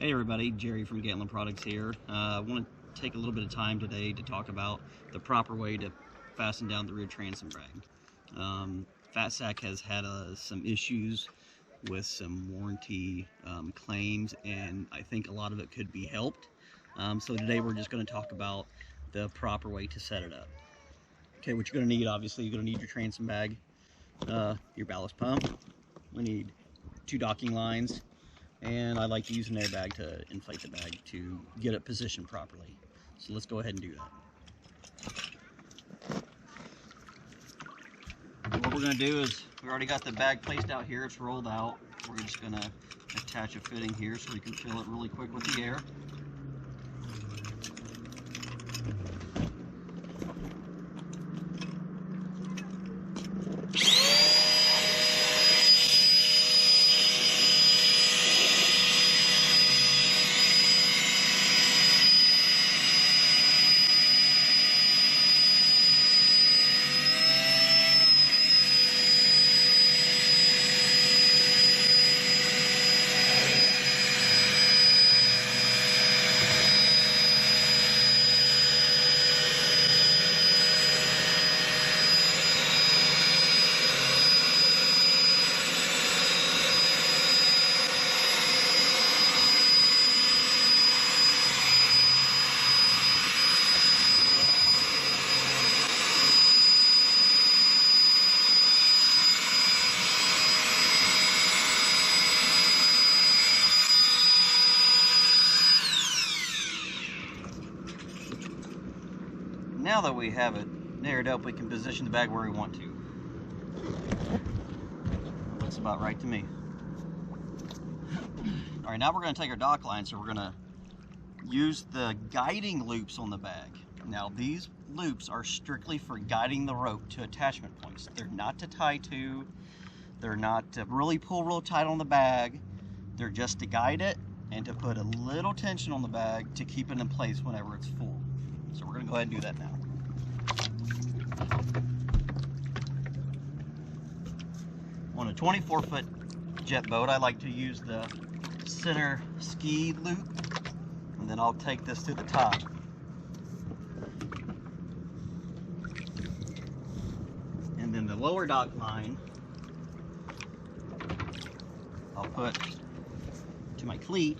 Hey everybody, Jerry from Gantlin Products here. I want to take a little bit of time today to talk about the proper way to fasten down the rear transom brag. Fatsac has had some issues with some warranty claims, and I think a lot of it could be helped. So today we're just going to talk about the proper way to set it up. Okay, what you're going to need, obviously, you're going to need your transom bag, your ballast pump. We need 2 docking lines. And I like to use an airbag to inflate the bag to get it positioned properly. So let's go ahead and do that. What we're going to do is, we already got the bag placed out here, it's rolled out. We're just going to attach a fitting here so we can fill it really quick with the air. Now that we have it narrowed up, we can position the bag where we want to. Looks about right to me. Alright, now we're going to take our dock line, so we're going to use the guiding loops on the bag. Now these loops are strictly for guiding the rope to attachment points. They're not to tie to, they're not to really pull real tight on the bag. They're just to guide it and to put a little tension on the bag to keep it in place whenever it's full. So we're going to go ahead and do that now. On a 24-foot jet boat, I like to use the center ski loop, and then I'll take this to the top. And then the lower dock line, I'll put to my cleat.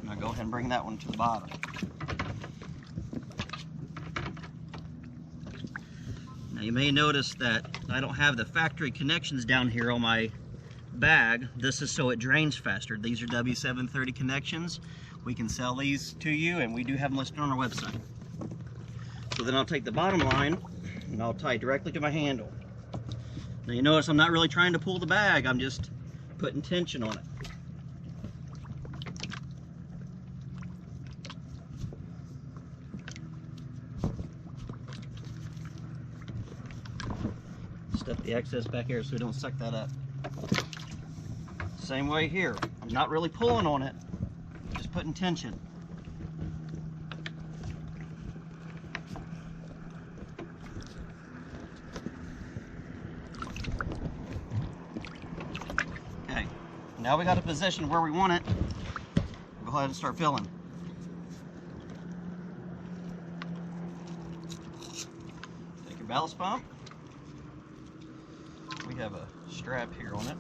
And I'll go ahead and bring that one to the bottom. Now you may notice that I don't have the factory connections down here on my bag. This is so it drains faster. These are W730 connections. We can sell these to you, and we do have them listed on our website. So then I'll take the bottom line and I'll tie it directly to my handle. Now you notice I'm not really trying to pull the bag, I'm just putting tension on it. Stuff the excess back here so we don't suck that up. Same way here. I'm not really pulling on it, just putting tension. Okay, now we got a position where we want it. We'll go ahead and start filling. Take your ballast pump. We have a strap here on it.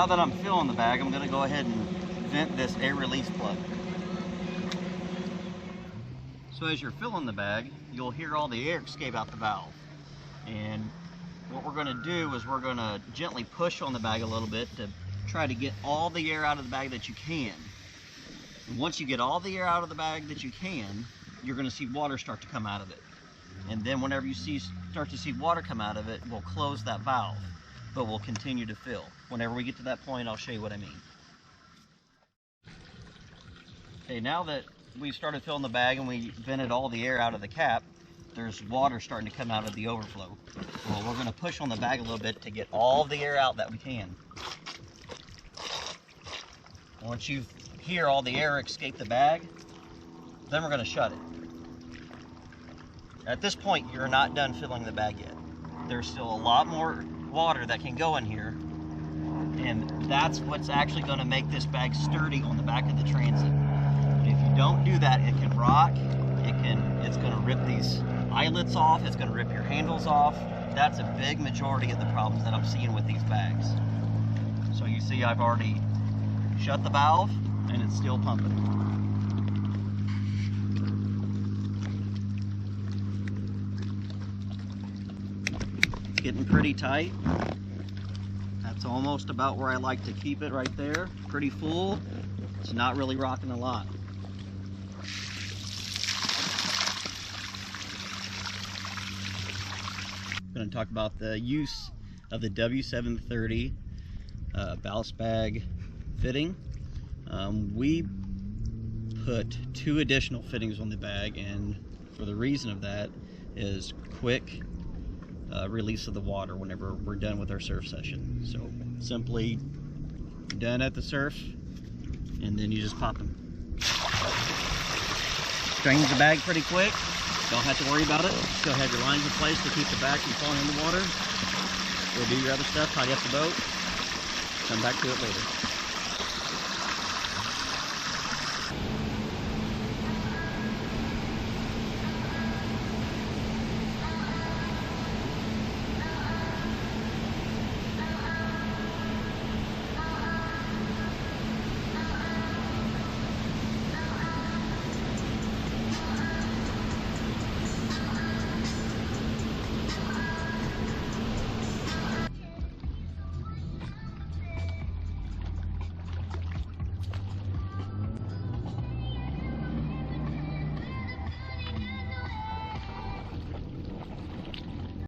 now that I'm filling the bag, I'm going to go ahead and vent this air release plug. So as you're filling the bag, you'll hear all the air escape out the valve. And what we're going to do is we're going to gently push on the bag a little bit to try to get all the air out of the bag that you can. And once you get all the air out of the bag that you can, you're going to see water start to come out of it. And then whenever you start to see water come out of it, we'll close that valve, but we'll continue to fill. Whenever we get to that point, I'll show you what I mean. Okay, now that we've started filling the bag and we vented all the air out of the cap, there's water starting to come out of the overflow. Well, we're going to push on the bag a little bit to get all the air out that we can. Once you hear all the air escape the bag, then we're going to shut it. At this point, you're not done filling the bag yet. There's still a lot more water that can go in here, and that's what's actually going to make this bag sturdy on the back of the Transit. But if you don't do that, it can rock, it's going to rip these eyelets off, it's going to rip your handles off. That's a big majority of the problems that I'm seeing with these bags. So you see I've already shut the valve, and it's still pumping. Getting pretty tight. That's almost about where I like to keep it right there. Pretty full. It's not really rocking a lot. I'm going to talk about the use of the W730 ballast bag fitting. We put 2 additional fittings on the bag, and for the reason of that is quick release of the water whenever we're done with our surf session. So simply done at the surf, and then you just pop them. Drains the bag pretty quick. Don't have to worry about it. Still have your lines in place to keep the bag from falling in the water. Go do your other stuff, tidy up the boat, come back to it later.